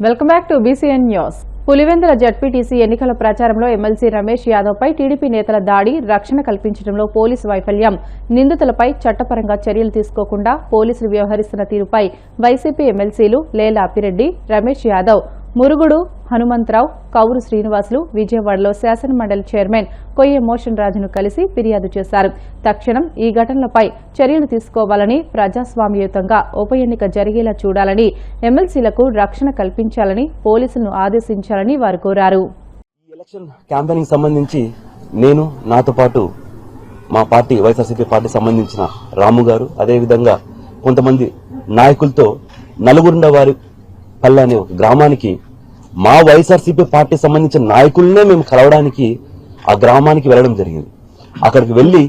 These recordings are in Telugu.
Welcome back to BCN news. Pulivendula ZPTC ఎన్నికల ప్రచారంలో ఎమ్మెల్సీ రమేష్ యాదవ్ పై టీడీపీ నేతల దాడి, రక్షణ కల్పించడంలో పోలీసు వైఫల్యం, నిందితులపై చట్టపరంగా చర్యలు తీసుకోకుండా పోలీసులు వ్యవహరిస్తున్న తీరుపై వైసీపీ ఎమ్మెల్సీలు లేల అప్పిరెడ్డి, రమేష్ యాదవ్, మురుగుడు హనుమంతరావు, కౌరు శ్రీనివాసులు విజయవాడలో శాసనమండలి చైర్మన్ కొయ్య మోషన్ రాజును కలిసి ఫిర్యాదు చేశారు. తక్షణం ఈ ఘటనలపై చర్యలు తీసుకోవాలని, ప్రజాస్వామ్యయుతంగా ఉప ఎన్నిక జరిగేలా చూడాలని, ఎమ్మెల్సీలకు రక్షణ కల్పించాలని పోలీసులను ఆదేశించాలని వారు కోరారు. ఎలక్షన్ క్యాంపెయినింగ్ సంబంధించి నేను, నాతో పాటు మా పార్టీ వైఎస్ఆర్సీపీ పార్టీ సంబంధించిన రాము గారు, అదేవిధంగా కొంతమంది నాయకులతో నలుగురుండవారి పల్లె అనే ఒక గ్రామానికి మా వైఎస్ఆర్సీపీ పార్టీ సంబంధించిన నాయకులనే మేము కలవడానికి ఆ గ్రామానికి వెళ్లడం జరిగింది. అక్కడికి వెళ్లి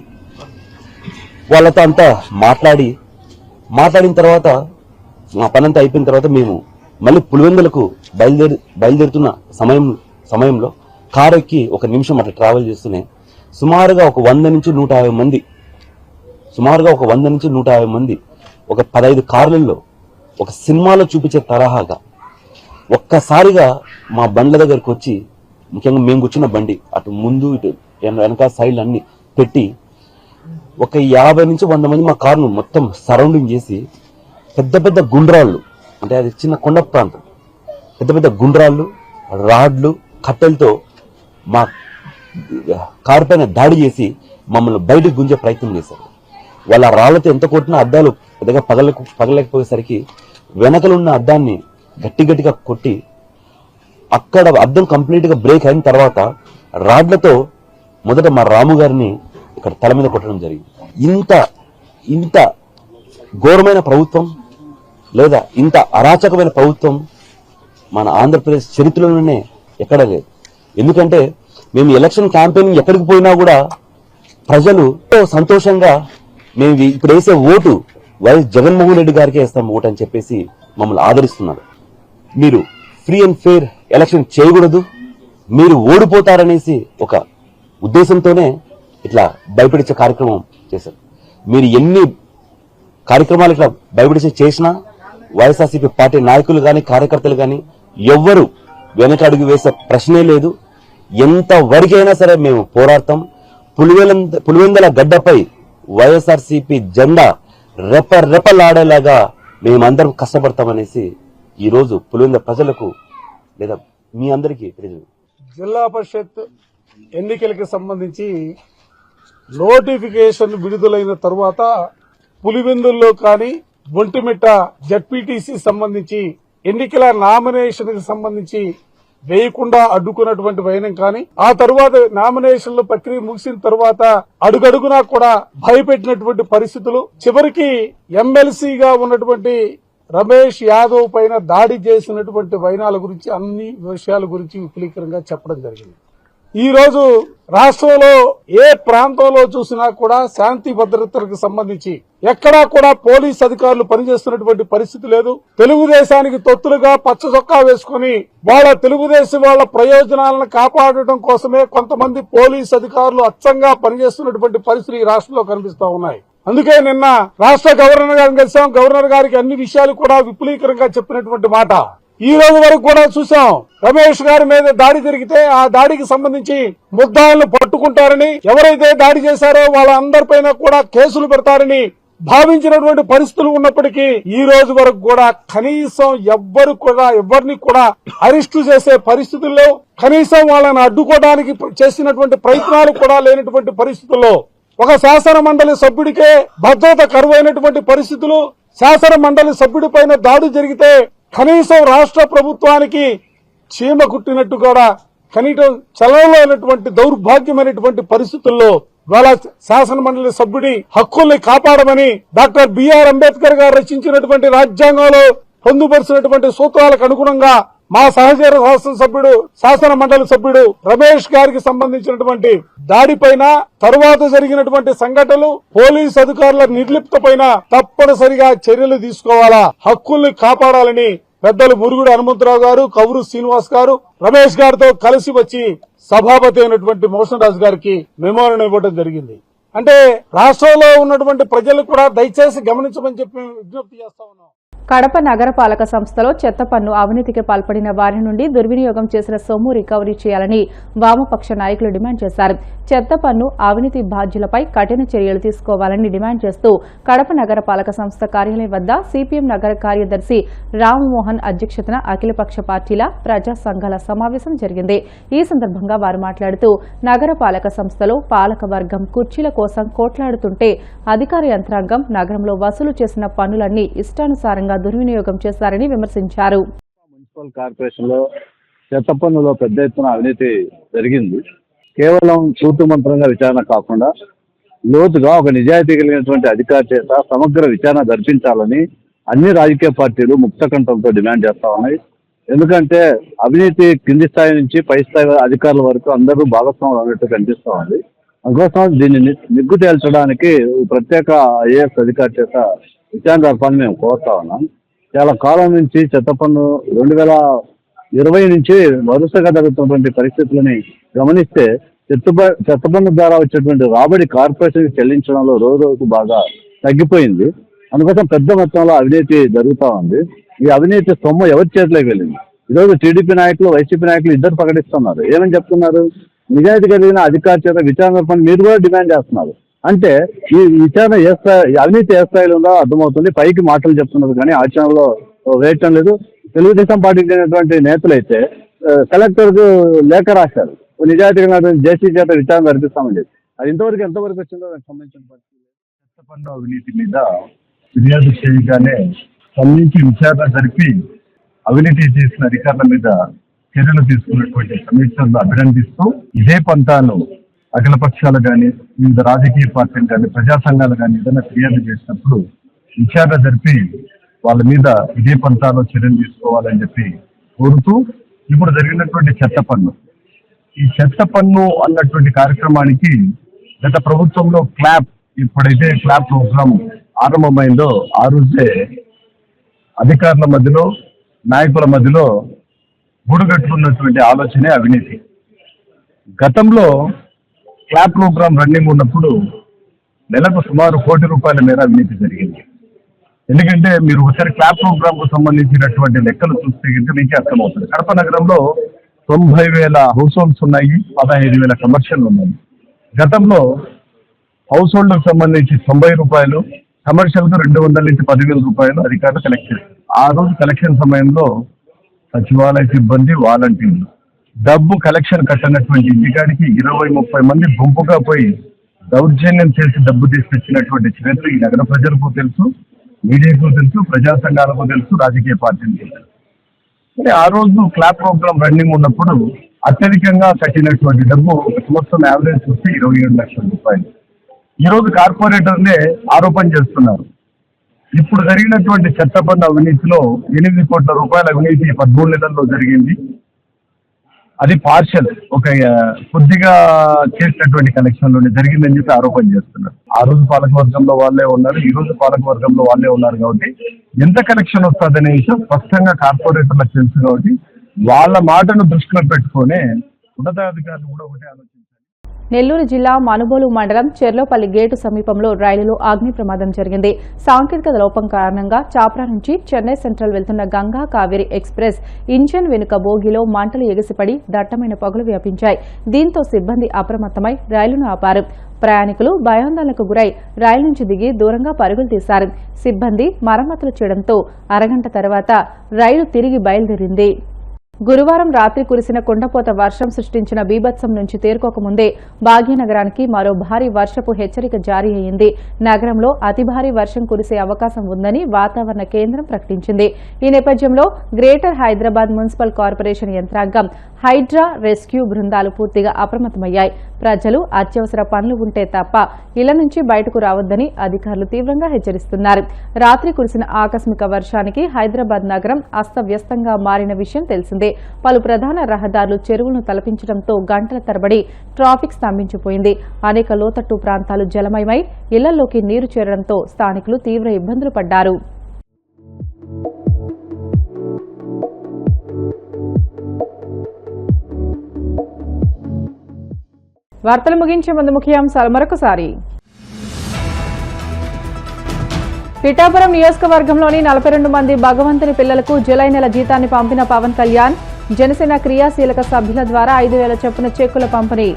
వాళ్ళతో అంతా మాట్లాడిన తర్వాత మా పనంతా అయిపోయిన తర్వాత మేము మళ్ళీ పులివెందులకు బయలుదేరుతున్న సమయంలో కారు ఎక్కి ఒక నిమిషం అట్లా ట్రావెల్ చేస్తూనే సుమారుగా ఒక 100 నుంచి 150 మంది ఒక 15 కార్లలో ఒక సినిమాలో చూపించే తరహాగా ఒక్కసారిగా మా బండ్ల దగ్గరకు వచ్చి, ముఖ్యంగా మేము కూర్చున్న బండి అటు ముందు ఇటు వెనక సైడ్లు అన్ని పెట్టి ఒక 50 నుంచి 100 మంది మా కారును మొత్తం సరౌండింగ్ చేసి పెద్ద పెద్ద గుండ్రాళ్ళు, అంటే అది చిన్న కొండ ప్రాంతం, పెద్ద పెద్ద గుండ్రాళ్ళు, రాడ్లు, కట్టెలతో మా కారు పైన దాడి చేసి మమ్మల్ని బయటకు గుంజే ప్రయత్నం చేశారు. వాళ్ళ రాళ్లతో ఎంత కొట్టినా అద్దాలు పెద్దగా పగలేకపోయేసరికి వెనకలున్న అద్దాన్ని గట్టిగా కొట్టి అక్కడ అద్దం కంప్లీట్ గా బ్రేక్ అయిన తర్వాత రాడ్లతో మొదట మా రాము గారిని ఇక్కడ తల మీద కొట్టడం జరిగింది. ఇంత ఘోరమైన ప్రభుత్వం లేదా ఇంత అరాచకమైన ప్రభుత్వం మన ఆంధ్రప్రదేశ్ చరిత్రలోనే ఎక్కడా లేదు. ఎందుకంటే మేము ఎలక్షన్ క్యాంపెయినింగ్ ఎక్కడికి పోయినా కూడా ప్రజలు సంతోషంగా మేము ఇప్పుడు వేసే ఓటు వైఎస్ జగన్మోహన్ రెడ్డి గారికి వేస్తాం ఓటు అని చెప్పేసి మమ్మల్ని ఆదరిస్తున్నారు. మీరు ఫ్రీ అండ్ ఫెయిర్ ఎలక్షన్ చేయకూడదు, మీరు ఓడిపోతారనేసి ఒక ఉద్దేశంతోనే ఇట్లా భయపడించే కార్యక్రమం చేశారు. మీరు ఎన్ని కార్యక్రమాలు ఇట్లా భయపడిచే చేసినా వైఎస్ఆర్సీపీ పార్టీ నాయకులు కానీ కార్యకర్తలు కానీ ఎవ్వరు వెనకడుగు వేసే ప్రశ్నే లేదు. ఎంత వరకైనా సరే మేము పోరాడతాం. పులివెందుల గడ్డపై వైఎస్ఆర్సీపీ జెండా రెపరెపలాడేలాగా మేమందరం కష్టపడతామనేసి ఈ రోజు పులివెందుల ప్రజలకు లేదా మీ అందరికీ తెలియదు. జిల్లా పరిషత్ ఎన్నికలకు సంబంధించి నోటిఫికేషన్ విడుదలైన తర్వాత పులివెందుల్లో కానీ ఒంటిమిట్ట జడ్పీటీసీ సంబంధించి ఎన్నికల నామినేషన్ కి సంబంధించి వేయకుండా అడ్డుకున్నటువంటి వైనం కానీ, ఆ తరువాత నామినేషన్ల ప్రక్రియ ముగిసిన తర్వాత అడుగడుగునా కూడా భయపెట్టినటువంటి పరిస్థితులు, చివరికి ఎమ్మెల్సీగా ఉన్నటువంటి రమేష్ యాదవ్ పైన దాడి చేసినటువంటి వైనాల గురించి అన్ని విషయాల గురించి విపులీకరంగా చెప్పడం జరిగింది. ఈ రోజు రాష్ట్రంలో ఏ ప్రాంతంలో చూసినా కూడా శాంతి భద్రతలకు సంబంధించి ఎక్కడా కూడా పోలీస్ అధికారులు పనిచేస్తున్నటువంటి పరిస్థితి లేదు. తెలుగుదేశానికి తొత్తులుగా పచ్చ చొక్కా వేసుకుని తెలుగుదేశం వాళ్ళ ప్రయోజనాలను కాపాడటం కోసమే కొంతమంది పోలీస్ అధికారులు అచ్చంగా పనిచేస్తున్నటువంటి పరిస్థితులు ఈ రాష్ట్రంలో కనిపిస్తా ఉన్నాయి. అందుకే నిన్న రాష్ట్ర గవర్నర్ గారిని కలిసాం. గవర్నర్ గారికి అన్ని విషయాలు కూడా విపులీకరంగా చెప్పినటువంటి మాట ఈ రోజు వరకు కూడా చూసాం. రమేష్ గారి మీద దాడి జరిగితే ఆ దాడికి సంబంధించి ముద్దాయిలను పట్టుకుంటారని, ఎవరైతే దాడి చేశారో వాళ్ళందరిపైన కూడా కేసులు పెడతారని భావించినటువంటి పరిస్థితులు ఉన్నప్పటికీ ఈ రోజు వరకు కూడా కనీసం ఎవరిని కూడా అరెస్టు చేసే పరిస్థితుల్లో, కనీసం వాళ్ళని అడ్డుకోవడానికి చేసినటువంటి ప్రయత్నాలు కూడా లేనటువంటి పరిస్థితుల్లో, ఒక శాసన మండలి సభ్యుడికే భద్రత కరువైనటువంటి పరిస్థితులు, శాసన మండలి సభ్యుడి పైన దాడి జరిగితే కనీసం రాష్ట్ర ప్రభుత్వానికి చీమ కుట్టినట్టు కూడా కనీసం చలనమైనటువంటి దౌర్భాగ్యమైనటువంటి పరిస్థితుల్లో వాళ్ళ శాసన మండలి సభ్యుడి హక్కుల్ని కాపాడమని డాక్టర్ బిఆర్ అంబేద్కర్ గారు రచించినటువంటి రాజ్యాంగంలో పొందుపరిచినటువంటి సూత్రాలకు అనుగుణంగా మా సహచర శాసన మండలి సభ్యుడు రమేష్ గారికి సంబంధించినటువంటి దాడిపైన, తరువాత జరిగినటువంటి సంఘటనలు, పోలీసు అధికారుల నిర్లిప్త పైన తప్పనిసరిగా చర్యలు తీసుకోవాలా, హక్కుల్ని కాపాడాలని పెద్దలు మురుగుడు హనుమంతరావు గారు, కౌరు శ్రీనివాస్ గారు రమేష్ గారితో కలిసి వచ్చి సభాపతి అయినటువంటి మోషన్ రాజు గారికి మెమోరాండం ఇవ్వడం జరిగింది. అంటే రాష్ట్రంలో ఉన్నటువంటి ప్రజలు కూడా దయచేసి గమనించమని చెప్పి విజ్ఞప్తి చేస్తా ఉన్నాం. కడప నగరపాలక సంస్థలో చెత్త పన్ను అవినీతికి పాల్పడిన వారి నుండి దుర్వినియోగం చేసిన సొమ్ము రికవరీ చేయాలని వామపక్ష నాయకులు డిమాండ్ చేశారు. చెత్త పన్ను అవినీతి బాధ్యులపై కఠిన చర్యలు తీసుకోవాలని డిమాండ్ చేస్తూ కడప నగరపాలక సంస్థ కార్యాలయం వద్ద సిపిఎం నగర కార్యదర్శి రామ్మోహన్ అధ్యక్షతన అఖిలపక్ష పార్టీల ప్రజా సంఘాల సమావేశం జరిగింది. ఈ సందర్భంగా వారు మాట్లాడుతూ నగరపాలక సంస్థలో పాలక వర్గం కుర్చీల కోసం కోట్లాడుతుంటే అధికార యంత్రాంగం నగరంలో వసూలు చేసిన పన్నులన్నీ ఇష్టానుసారంగా దుర్వినియోగం చేశారని విమర్శించారు. మున్సిపల్ కార్పొరేషన్ లో చెత్త పన్నులో పెద్ద ఎత్తున అవినీతి జరిగింది. కేవలం చూతు మంత్రంగా విచారణ కాకుండా లోతుగా ఒక నిజాయితీ కలిగినటువంటి అధికారి చేత సమగ్ర విచారణ జరిపించాలని అన్ని రాజకీయ పార్టీలు ముక్త కంఠంతో డిమాండ్ చేస్తా ఉన్నాయి. ఎందుకంటే అవినీతి కింది స్థాయి నుంచి పై స్థాయి అధికారుల వరకు అందరూ భాగస్వాములు అన్నట్టు కనిపిస్తా ఉంది. అందుకోసం దీన్ని నిగ్గు తేల్చడానికి ప్రత్యేక ఐఏఎస్ అధికారి చేత విచారణ జరపాలని మేము కోరుతా ఉన్నాం. చాలా కాలం నుంచి చెత్త పన్ను 2020 నుంచి వరుసగా జరుగుతున్నటువంటి పరిస్థితులని గమనిస్తే చెత్త పన్ను ద్వారా వచ్చేటువంటి రాబడి కార్పొరేషన్ చెల్లించడంలో రోజుకు బాగా తగ్గిపోయింది. అందుకోసం పెద్ద మొత్తంలో అవినీతి జరుగుతూ ఉంది. ఈ అవినీతి సొమ్ము ఎవరి చేతిలోకి వెళ్ళింది? ఈరోజు టీడీపీ నాయకులు వైసీపీ నాయకులు ఇద్దరు ప్రకటిస్తున్నారు. ఏమని చెప్తున్నారు? నిజాయితీ కలిగిన అధికారి చేత విచారణ జరపని మీరు కూడా డిమాండ్ చేస్తున్నారు. అంటే ఈ విచారణ అవినీతి ఏ స్థాయిలో ఉందో అర్థమవుతుంది. పైకి మాటలు చెప్తున్నారు కానీ ఆచరణలో వేయటం లేదు. తెలుగుదేశం పార్టీకి చెందినటువంటి నేతలైతే కలెక్టర్కు లేఖ రాశారు, నిజాయితీ కలిగినటువంటి జేసీ చేత విచారణ జరిపిస్తామని చెప్పి. అది ఎంతవరకు వచ్చిందో దానికి సంబంధించిన పరిస్థితి. చెత్త పన్ను అవినీతి మీద ఫిర్యాదు చేయగానే స్పందించి విచారణ జరిపి అవినీతి చేసిన అధికారుల మీద చర్యలు తీసుకున్నటువంటి కమిషనర్లు అభినందిస్తూ ఇదే పంతాను అఖిల పక్షాలు కానీ వివిధ రాజకీయ పార్టీలు కానీ ప్రజా సంఘాలు కానీ ఏదైనా ఫిర్యాదు చేసినప్పుడు విచారణ జరిపి వాళ్ళ మీద ఇదే పంతాలో చర్యలు తీసుకోవాలని చెప్పి కోరుతూ ఇప్పుడు జరిగినటువంటి చెత్త పన్ను, ఈ చెత్త పన్ను అన్నటువంటి కార్యక్రమానికి గత ప్రభుత్వంలో ఇప్పుడైతే క్లాప్ ప్రోగ్రాం ఆరంభమైందో ఆ రోజే అధికారుల మధ్యలో నాయకుల మధ్యలో గూడుగట్టుకున్నటువంటి ఆలోచనే అవినీతి. గతంలో క్లాప్ ప్రోగ్రాం రన్నింగ్ ఉన్నప్పుడు నెలకు సుమారు ₹1 కోటి మేర అవినీతి జరిగింది. ఎందుకంటే మీరు ఒకసారి క్లాప్ ప్రోగ్రామ్ కు సంబంధించినటువంటి లెక్కలు చూస్తే మీకే అర్థమవుతుంది. కడప నగరంలో 90,000 హౌస్ హోల్డ్స్ ఉన్నాయి, 15,000 కమర్షియల్ ఉన్నాయి. గతంలో హౌస్ హోల్డ్ కు సంబంధించి ₹90, కమర్షియల్ కు 200 నుంచి 10,000 అధికారులు కలెక్ట్ చేస్తారు. ఆ రోజు కలెక్షన్ సమయంలో సచివాలయ సిబ్బంది, వాలంటీర్లు డబ్బు కలెక్షన్ కట్టినటువంటి ఇంటికాడికి 20-30 మంది గుంపుగా పోయి దౌర్జన్యం చేసి డబ్బు తీసుకొచ్చినటువంటి చరిత్ర ఈ నగర ప్రజలకు తెలుసు, మీడియాకు తెలుసు, ప్రజా సంఘాలకు తెలుసు, రాజకీయ పార్టీలకు తెలుసు. ఆ రోజు క్లాప్ ప్రోగ్రామ్ రన్నింగ్ ఉన్నప్పుడు అత్యధికంగా కట్టినటువంటి డబ్బు ఒక సంవత్సరం యావరేజ్ చూస్తే ₹27 లక్షల. ఈ రోజు కార్పొరేటర్లే ఆరోపణ చేస్తున్నారు. ఇప్పుడు జరిగినటువంటి చెత్త పన్ను అవినీతిలో ₹8 కోట్ల అవినీతి 13 నెలల్లో జరిగింది. అది పార్షల్, ఒక కొద్దిగా చేసినటువంటి కలెక్షన్ లోనే జరిగిందని చెప్పి ఆరోపణ చేస్తున్నారు. ఆ రోజు పాలకవర్గంలో వాళ్ళే ఉన్నారు, ఈ రోజు పాలకవర్గంలో వాళ్ళే ఉన్నారు. కాబట్టి ఎంత కలెక్షన్ వస్తుందనే విషయం స్పష్టంగా కార్పొరేటర్లకు తెలుసు. కాబట్టి వాళ్ళ మాటను దృష్టిలో పెట్టుకునే ఉన్నతాధికారులు కూడా ఒకటే ఆలోచించారు. నెల్లూరు జిల్లా మనుబోలు మండలం చెర్లోపల్లి గేటు సమీపంలో రైలులో అగ్ని ప్రమాదం జరిగింది. సాంకేతిక లోపం కారణంగా చాప్రా నుంచి చెన్నై సెంట్రల్ వెళ్తున్న గంగా కావేరి ఎక్స్ప్రెస్ ఇంజన్ వెనుక బోగిలో మంటలు ఎగిసిపడి దట్టమైన పొగలు వ్యాపించాయి. దీంతో సిబ్బంది అప్రమత్తమై రైలును ఆపారు. ప్రయాణికులు భయాందోళనకు గురై రైలు నుంచి దిగి దూరంగా పరుగులు తీశారు. సిబ్బంది మరమ్మతులు చేయడంతో అరగంట తర్వాత రైలు తిరిగి బయలుదేరింది. గురువారం రాత్రి కురిసిన కుండపోత వర్షం సృష్టించిన బీభత్సం నుంచి తేరుకోకముందే భాగ్యనగరానికి మరో భారీ వర్షపు హెచ్చరిక జారీ అయింది. నగరంలో అతి భారీ వర్షం కురిసే అవకాశం ఉందని వాతావరణ కేంద్రం ప్రకటించింది. ఈ నేపథ్యంలో గ్రేటర్ హైదరాబాద్ మున్సిపల్ కార్పొరేషన్ యంత్రాంగం, హైడ్రా రెస్క్యూ బృందాలు పూర్తిగా అప్రమత్తమయ్యాయి. ప్రజలు అత్యవసర పనులు ఉంటే తప్ప ఇళ్ల నుంచి బయటకు రావద్దని అధికారులు తీవ్రంగా హెచ్చరిస్తున్నారు. రాత్రి కురిసిన ఆకస్మిక వర్షానికి హైదరాబాద్ నగరం అస్తవ్యస్తంగా మారిన విషయం తెలిసిందే. పలు ప్రధాన రహదారులు చెరువులను తలపించడంతో గంటల తరబడి ట్రాఫిక్ స్తంభించిపోయింది. అనేక లోతట్టు ప్రాంతాలు జలమయమై ఇళ్లలోకి నీరు చేరడంతో స్థానికులు తీవ్ర ఇబ్బందులు పడ్డారు. వార్తలు ముగించే ముందు ముఖ్యాంశాలు మరొకసారి. పిఠాపురం నియోజకవర్గంలోని 42 మంది భగవంతుని పిల్లలకు జులై నెల జీతాన్ని పంపిన పవన్ కళ్యాణ్. జనసేన క్రియాశీలక సభ్యుల ద్వారా 5,000 చొప్పున చెక్కుల పంపిణీ.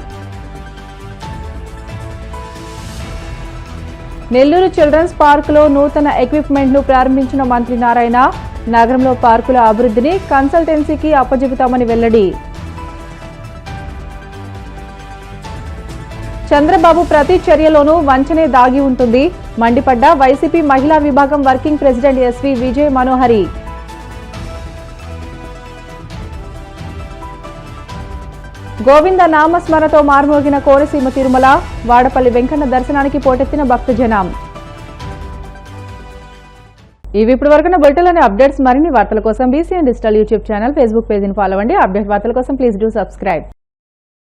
నెల్లూరు చిల్డ్రన్స్ పార్కులో నూతన ఎక్విప్మెంట్ ను ప్రారంభించిన మంత్రి నారాయణ. నగరంలో పార్కుల అభివృద్ధిని కన్సల్టెన్సీకి అప్పజెపుతామని వెల్లడి. చంద్రబాబు ప్రతి చర్యలోనూ వంచనే దాగి ఉంటుంది. మండిపడ్డ వైసీపీ మహిళా విభాగం వర్కింగ్ ప్రెసిడెంట్ ఎస్వి విజయ్ మనోహరి. గోవింద నామస్మరణతో మార్మోగిన కోనసీమ తిరుమల. వాడపల్లి వెంకన్న దర్శనానికి పోటెత్తిన భక్తజనం. ఇవి ఇప్పటి వరకు బులెటిన్లోని అప్డేట్స్. మరిన్ని వార్తల కోసం BCN digital YouTube channel, Facebook పేజీని ఫాలో అవ్వండి. అప్డేట్ వార్తల కోసం ప్లీజ్ డూ సబ్స్క్రైబ్.